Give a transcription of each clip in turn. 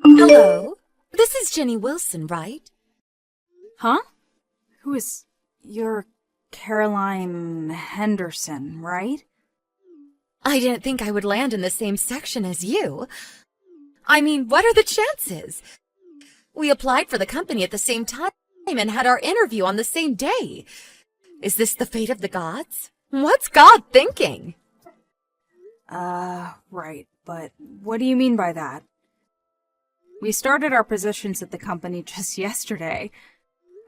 Hello? This is Jenny Wilson, right? Huh? Who is... You're Caroline Henderson, right? I didn't think I would land in the same section as you. I mean, what are the chances? We applied for the company at the same time and had our interview on the same day. Is this the fate of the gods? What's God thinking? Right, but what do you mean by that? We started our positions at the company just yesterday.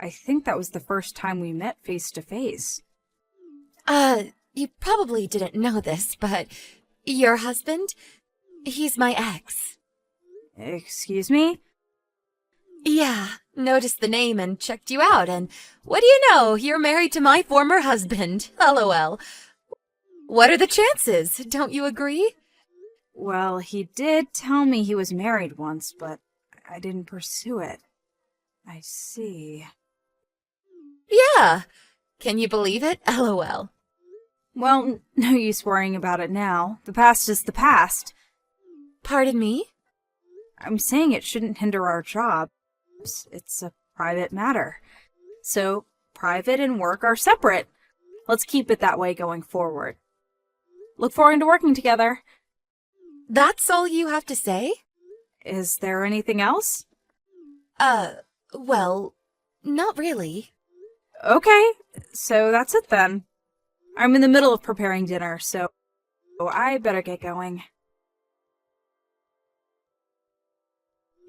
I think that was the first time we met face to face. You probably didn't know this, but your husband? He's my ex. Excuse me? Yeah, noticed the name and checked you out, and what do you know, you're married to my former husband. LOL. What are the chances? Don't you agree? Well, he did tell me he was married once, but I didn't pursue it. I see. Yeah. Can you believe it? LOL. Well, no use worrying about it now. The past is the past. Pardon me? I'm saying it shouldn't hinder our jobs. It's a private matter. So, private and work are separate. Let's keep it that way going forward. Look forward to working together. That's all you have to say? Is there anything else? Well, not really. Okay, so that's it then. I'm in the middle of preparing dinner, so I better get going.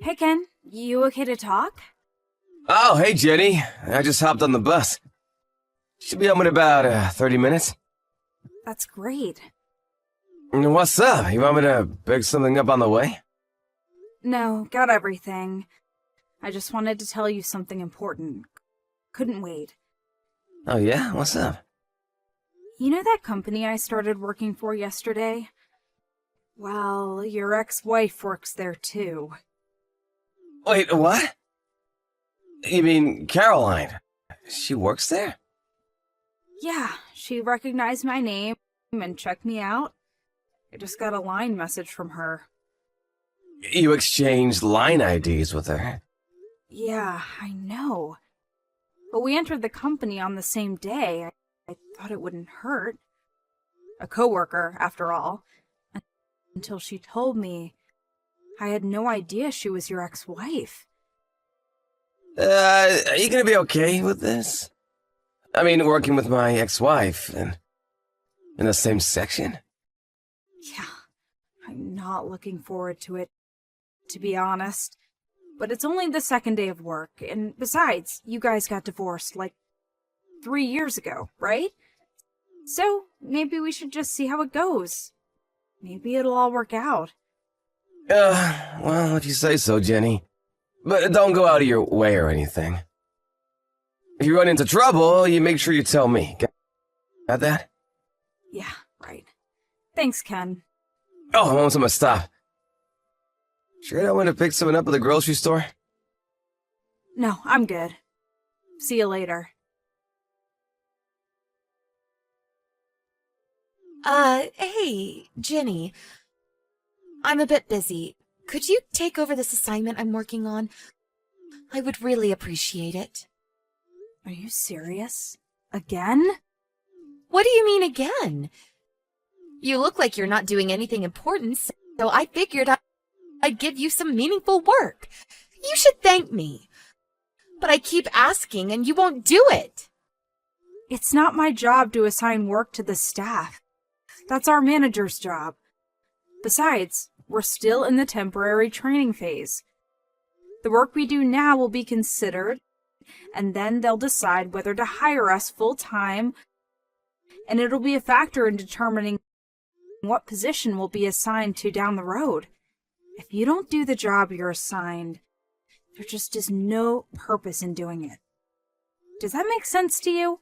Hey Ken, you okay to talk? Oh, hey Jenny. I just hopped on the bus. Should be home in about 30 minutes. That's great. What's up? You want me to pick something up on the way? No, got everything. I just wanted to tell you something important. Couldn't wait. Oh yeah? What's up? You know that company I started working for yesterday? Well, your ex-wife works there too. Wait, what? You mean Caroline? She works there? Yeah, she recognized my name and checked me out. I just got a line message from her. You exchanged line IDs with her? Yeah, I know. But we entered the company on the same day. I thought it wouldn't hurt. A coworker, after all. Until she told me. I had no idea she was your ex-wife. Are you gonna be okay with this? I mean, working with my ex-wife and in the same section? Yeah, I'm not looking forward to it, to be honest. But it's only the second day of work, and besides, you guys got divorced, like, 3 years ago, right? So, maybe we should just see how it goes. Maybe it'll all work out. Well, if you say so, Jenny. But don't go out of your way or anything. If you run into trouble, you make sure you tell me. Got that? Yeah, right. Thanks, Ken. Oh, I'm almost at my stop. Sure don't want to pick someone up at the grocery store? No, I'm good. See you later. Hey, Jenny. I'm a bit busy. Could you take over this assignment I'm working on? I would really appreciate it. Are you serious? Again? What do you mean again? You look like you're not doing anything important, so I figured I'd give you some meaningful work. You should thank me. But I keep asking and you won't do it. It's not my job to assign work to the staff. That's our manager's job. Besides, we're still in the temporary training phase. The work we do now will be considered, and then they'll decide whether to hire us full-time, and it'll be a factor in determining what position we'll be assigned to down the road. If you don't do the job you're assigned, there just is no purpose in doing it. Does that make sense to you?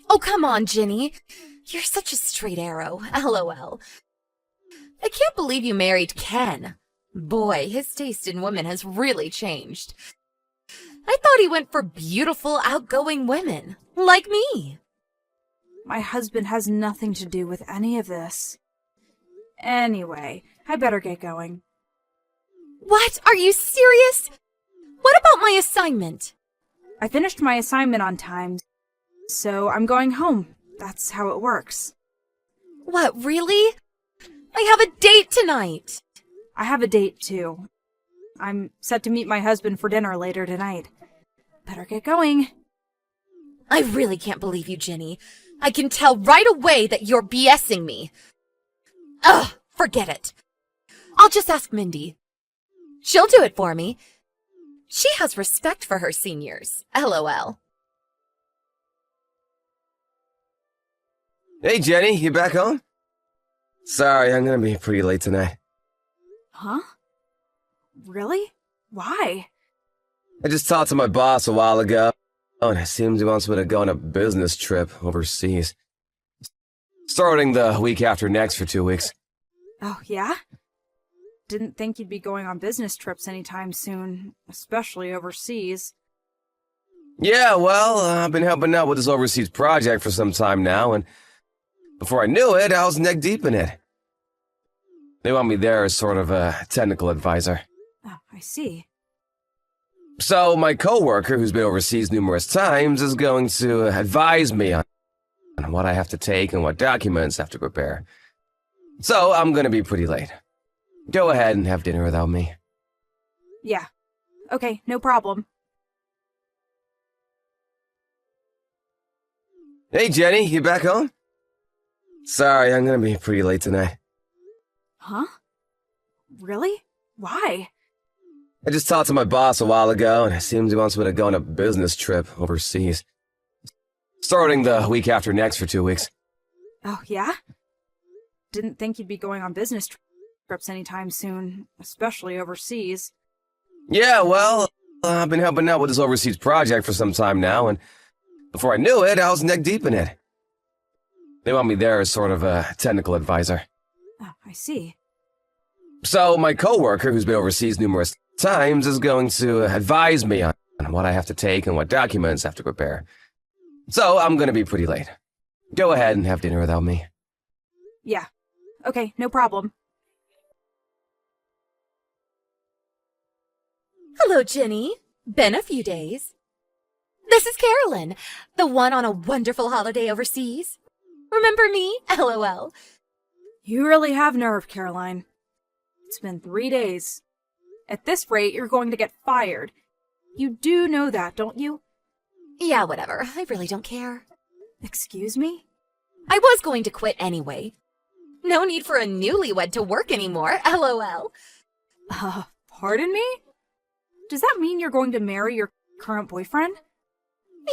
Oh, come on, Jenny. You're such a straight arrow. LOL. I can't believe you married Ken. Boy, his taste in women has really changed. I thought he went for beautiful, outgoing women, like me. My husband has nothing to do with any of this. Anyway, I better get going. What? Are you serious? What about my assignment? I finished my assignment on time, so I'm going home. That's how it works. What, really? I have a date tonight. I have a date, too. I'm set to meet my husband for dinner later tonight. Better get going. I really can't believe you, Jenny. I can tell right away that you're BSing me. Ugh, forget it. I'll just ask Mindy. She'll do it for me. She has respect for her seniors. LOL. Hey, Jenny, you back home? Sorry, I'm gonna be pretty late tonight. Huh? Really? Why? I just talked to my boss a while ago, and it seems he wants me to go on a business trip overseas. Starting the week after next for 2 weeks. Oh, yeah? Didn't think you'd be going on business trips anytime soon, especially overseas. Yeah, well, I've been helping out with this overseas project for some time now, and before I knew it, I was neck deep in it. They want me there as sort of a technical advisor. Oh, I see. So my coworker, who's been overseas numerous times, is going to advise me on what I have to take and what documents I have to prepare. So I'm going to be pretty late. Go ahead and have dinner without me. Yeah. Okay, no problem. Hey, Jenny, you back home? Sorry, I'm going to be pretty late tonight. Huh? Really? Why? I just talked to my boss a while ago, and it seems he wants me to go on a business trip overseas. Starting the week after next for 2 weeks. Oh, yeah? Didn't think you'd be going on business trips anytime soon, especially overseas. Yeah, well, I've been helping out with this overseas project for some time now, and before I knew it, I was neck deep in it. They want me there as sort of a technical advisor. Oh, I see. So my coworker, who's been overseas numerous times, is going to advise me on what I have to take and what documents I have to prepare. So I'm going to be pretty late. Go ahead and have dinner without me. Yeah. Okay, no problem. Hello, Jenny. Been a few days. This is Carolyn, the one on a wonderful holiday overseas. Remember me? LOL. You really have nerve, Caroline. It's been 3 days. At this rate, you're going to get fired. You do know that, don't you? Yeah, whatever. I really don't care. Excuse me? I was going to quit anyway. No need for a newlywed to work anymore. LOL. Pardon me? Does that mean you're going to marry your current boyfriend?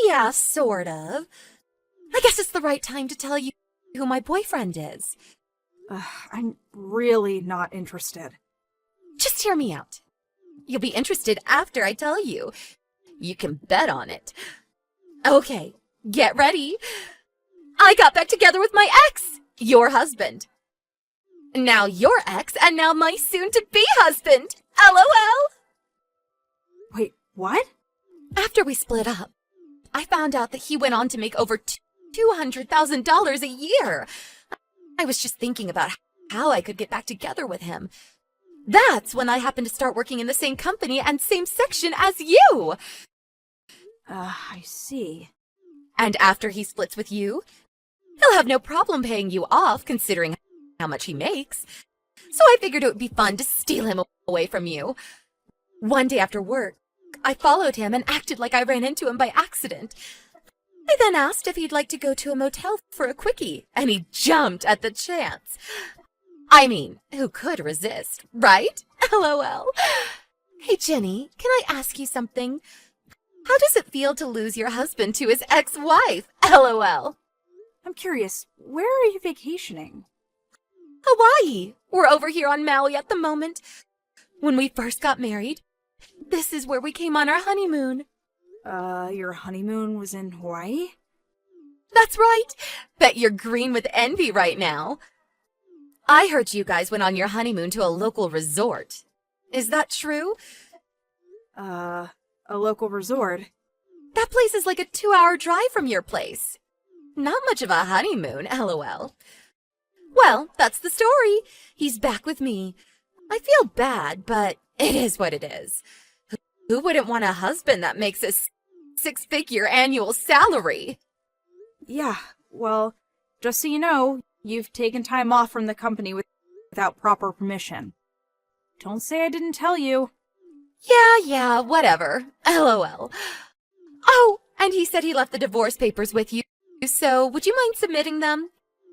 Yeah, sort of. I guess it's the right time to tell you who my boyfriend is. I'm really not interested. Just hear me out. You'll be interested after I tell you. You can bet on it. Okay, get ready. I got back together with my ex, your husband. Now your ex, and now my soon-to-be husband. LOL. Wait, what? After we split up, I found out that he went on to make over $200,000 a year. I was just thinking about how I could get back together with him. That's when I happened to start working in the same company and same section as you. I see. And after he splits with you, he'll have no problem paying you off, considering how much he makes. So I figured it would be fun to steal him away from you. One day after work, I followed him and acted like I ran into him by accident. I then asked if he'd like to go to a motel for a quickie, and he jumped at the chance. I mean, who could resist, right? LOL. Hey, Jenny, can I ask you something? How does it feel to lose your husband to his ex-wife? LOL. I'm curious, where are you vacationing? Hawaii. We're over here on Maui at the moment. When we first got married, this is where we came on our honeymoon. Your honeymoon was in Hawaii? That's right. Bet you're green with envy right now. I heard you guys went on your honeymoon to a local resort. Is that true? A local resort? That place is like a 2-hour drive from your place. Not much of a honeymoon, LOL. Well, that's the story. He's back with me. I feel bad, but It is what it is. Who wouldn't want a husband that makes a six-figure annual salary? Yeah, well, just so you know, you've taken time off from the company without proper permission. Don't say I didn't tell you. Yeah, whatever. LOL. Oh, and he said he left the divorce papers with you, so would you mind submitting them?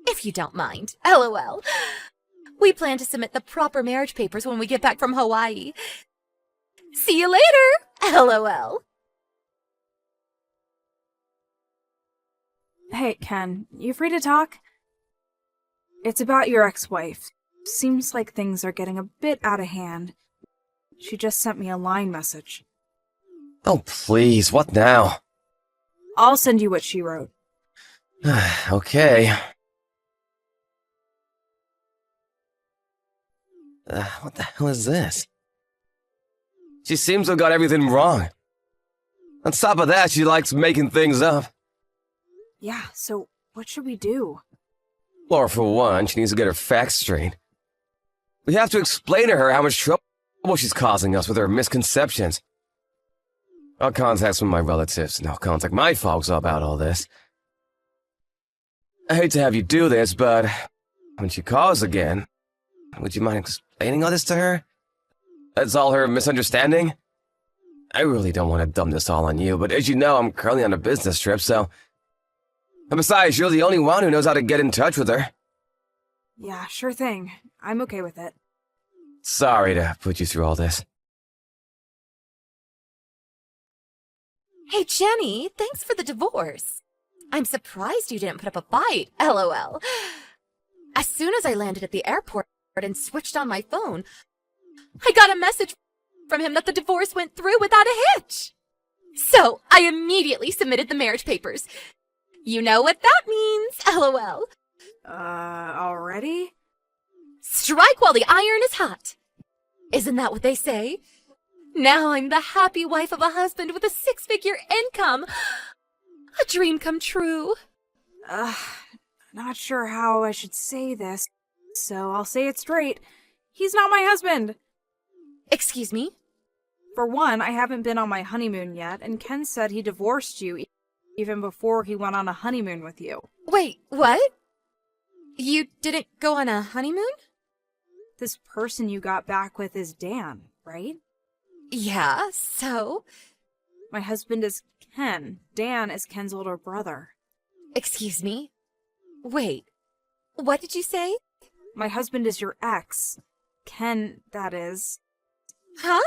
If you don't mind. LOL. We plan to submit the proper marriage papers when we get back from Hawaii. See you later. LOL. Hey, Ken, you free to talk? It's about your ex-wife. Seems like things are getting a bit out of hand. She just sent me a line message. Oh, please, what now? I'll send you what she wrote. Okay. What the hell is this? She seems to have got everything wrong. On top of that, she likes making things up. Yeah, so what should we do? Or for one, she needs to get her facts straight. We have to explain to her how much trouble she's causing us with her misconceptions. I'll contact some of my relatives, and I'll contact my folks about all this. I hate to have you do this, but when she calls again, would you mind explaining all this to her? It's all her misunderstanding? I really don't want to dump this all on you, but as you know, I'm currently on a business trip, so... And besides, you're the only one who knows how to get in touch with her. Yeah, sure thing. I'm okay with it. Sorry to put you through all this. Hey, Jenny, thanks for the divorce. I'm surprised you didn't put up a fight. LOL. As soon as I landed at the airport and switched on my phone, I got a message from him that the divorce went through without a hitch. So I immediately submitted the marriage papers. You know what that means. LOL. Already? Strike while the iron is hot. Isn't that what they say? Now I'm the happy wife of a husband with a six-figure income. A dream come true. Not sure how I should say this, so I'll say it straight. He's not my husband. Excuse me? For one, I haven't been on my honeymoon yet, and Ken said he divorced you even before he went on a honeymoon with you. Wait, what? You didn't go on a honeymoon? This person you got back with is Dan, right? Yeah, so? My husband is Ken. Dan is Ken's older brother. Excuse me? Wait, what did you say? My husband is your ex. Ken, that is. Huh?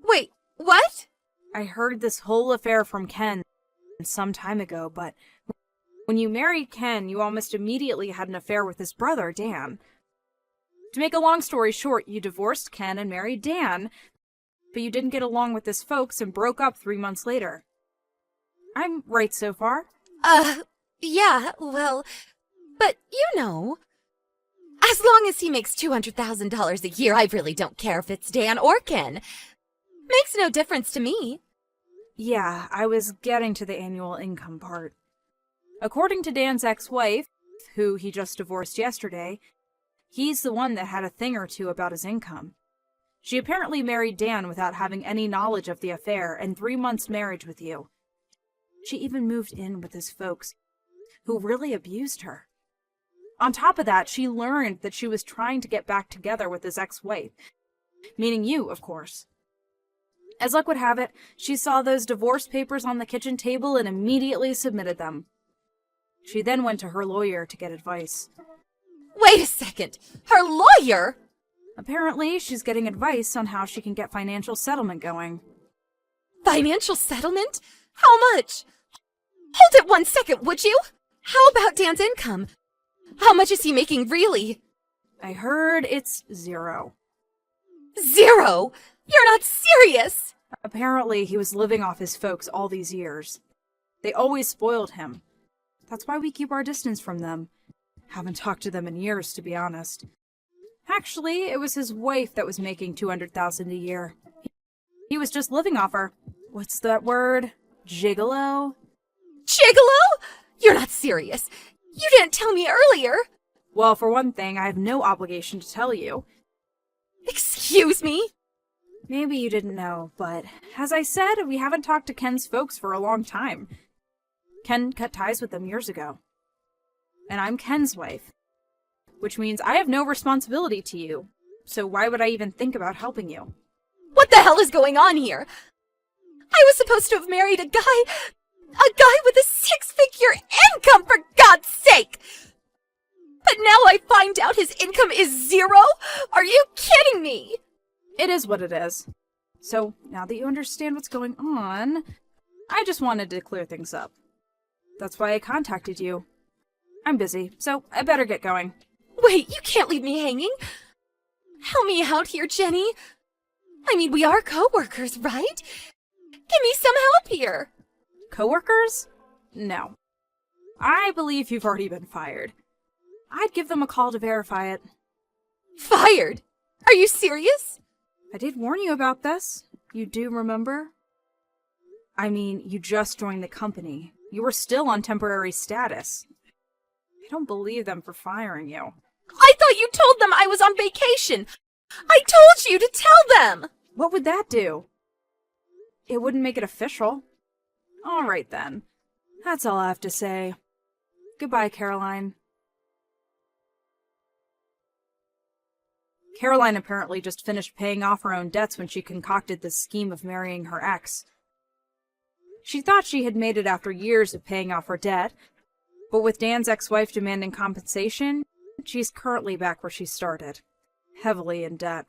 Wait, what? I heard this whole affair from Ken some time ago, but when you married Ken, you almost immediately had an affair with his brother, Dan. To make a long story short, you divorced Ken and married Dan, but you didn't get along with his folks and broke up 3 months later. I'm right so far? Yeah, well, but you know, as long as he makes $200,000 a year, I really don't care if it's Dan or Ken. Makes no difference to me. Yeah, I was getting to the annual income part. According to Dan's ex-wife, who he just divorced yesterday, he's the one that had a thing or two about his income. She apparently married Dan without having any knowledge of the affair and 3 months' marriage with you. She even moved in with his folks, who really abused her. On top of that, she learned that she was trying to get back together with his ex-wife, meaning you, of course. As luck would have it, she saw those divorce papers on the kitchen table and immediately submitted them. She then went to her lawyer to get advice. Wait a second, her lawyer? Apparently, she's getting advice on how she can get financial settlement going. Financial settlement? How much? Hold it 1 second, would you? How about Dan's income? How much is he making, really? I heard it's 0. 0? You're not serious! Apparently, he was living off his folks all these years. They always spoiled him. That's why we keep our distance from them. Haven't talked to them in years, to be honest. Actually, it was his wife that was making $200,000 a year. He was just living off her. What's that word? Gigolo? Gigolo? You're not serious. You didn't tell me earlier. Well, for one thing, I have no obligation to tell you. Excuse me? Maybe you didn't know, but as I said, we haven't talked to Ken's folks for a long time. Ken cut ties with them years ago. And I'm Ken's wife, which means I have no responsibility to you. So why would I even think about helping you? What the hell is going on here? I was supposed to have married a guy with a 6-figure income, for God's sake! But now I find out his income is 0? Are you kidding me? It is what it is. So, now that you understand what's going on, I just wanted to clear things up. That's why I contacted you. I'm busy, so I better get going. Wait, you can't leave me hanging. Help me out here, Jenny. I mean, we are coworkers, right? Give me some help here. Coworkers? No. I believe you've already been fired. I'd give them a call to verify it. Fired? Are you serious? I did warn you about this. You do remember? I mean, you just joined the company. You were still on temporary status. I don't believe them for firing you. I thought you told them I was on vacation. I told you to tell them. What would that do? It wouldn't make it official. All right, then. That's all I have to say. Goodbye, Caroline. Caroline apparently just finished paying off her own debts when she concocted this scheme of marrying her ex. She thought she had made it after years of paying off her debt, but with Dan's ex-wife demanding compensation, she's currently back where she started, heavily in debt.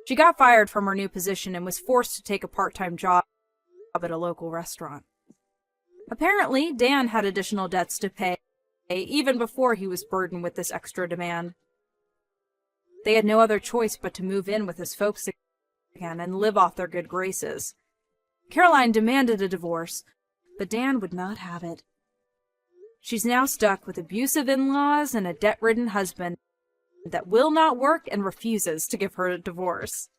She got fired from her new position and was forced to take a part-time job at a local restaurant. Apparently, Dan had additional debts to pay, even before he was burdened with this extra demand. They had no other choice but to move in with his folks again and live off their good graces. Caroline demanded a divorce, but Dan would not have it. She's now stuck with abusive in-laws and a debt-ridden husband that will not work and refuses to give her a divorce.